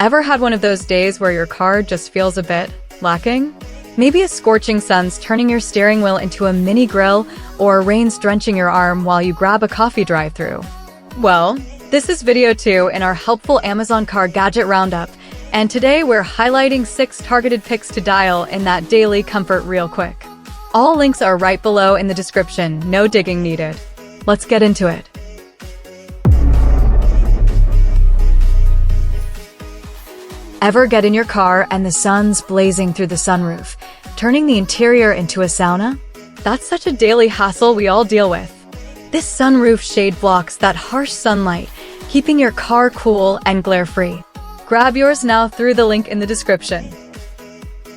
Ever had one of those days where your car just feels a bit lacking? Maybe a scorching sun's turning your steering wheel into a mini grill, or rain's drenching your arm while you grab a coffee drive-thru. Well, this is video 2 in our helpful Amazon car gadget roundup, and today we're highlighting 6 targeted picks to dial in that daily comfort real quick. All links are right below in the description, no digging needed. Let's get into it. Ever get in your car and the sun's blazing through the sunroof, turning the interior into a sauna? That's such a daily hassle we all deal with. This sunroof shade blocks that harsh sunlight, keeping your car cool and glare-free. Grab yours now through the link in the description.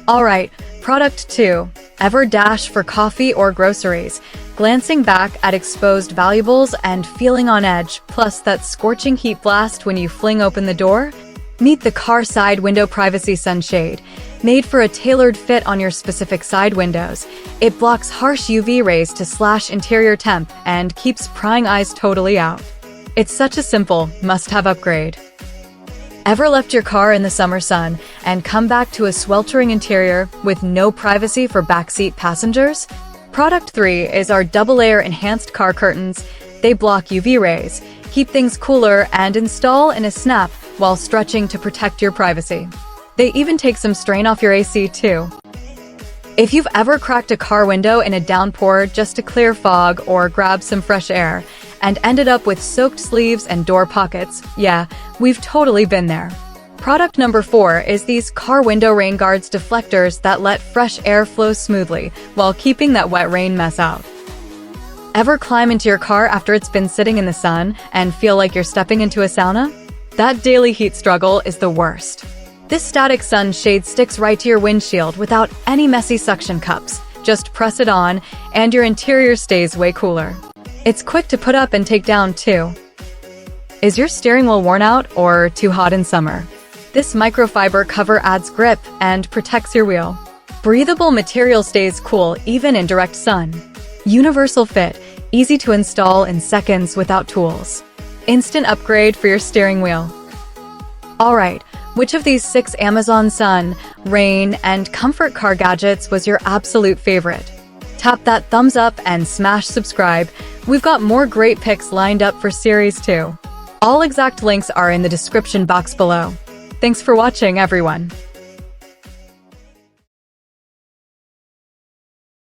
Alright, product 2. Ever dash for coffee or groceries, glancing back at exposed valuables and feeling on edge, plus that scorching heat blast when you fling open the door? Meet the car side window privacy sunshade. Made for a tailored fit on your specific side windows, it blocks harsh UV rays to slash interior temp and keeps prying eyes totally out. It's such a simple, must-have upgrade. Ever left your car in the summer sun and come back to a sweltering interior with no privacy for backseat passengers? Product 3 is our double-layer enhanced car curtains. They block UV rays, keep things cooler, and install in a snap while stretching to protect your privacy. They even take some strain off your AC too. If you've ever cracked a car window in a downpour just to clear fog or grab some fresh air and ended up with soaked sleeves and door pockets, yeah, we've totally been there. Product number 4 is these car window rain guards deflectors that let fresh air flow smoothly while keeping that wet rain mess out. Ever climb into your car after it's been sitting in the sun and feel like you're stepping into a sauna? That daily heat struggle is the worst. This static sun shade sticks right to your windshield without any messy suction cups. Just press it on, and your interior stays way cooler. It's quick to put up and take down too. Is your steering wheel worn out or too hot in summer? This microfiber cover adds grip and protects your wheel. Breathable material stays cool even in direct sun. Universal fit, easy to install in seconds without tools. Instant upgrade for your steering wheel. Alright, which of these 6 Amazon sun, rain, and comfort car gadgets was your absolute favorite? Tap that thumbs up and smash subscribe. We've got more great picks lined up for series 2. All exact links are in the description box below. Thanks for watching, everyone.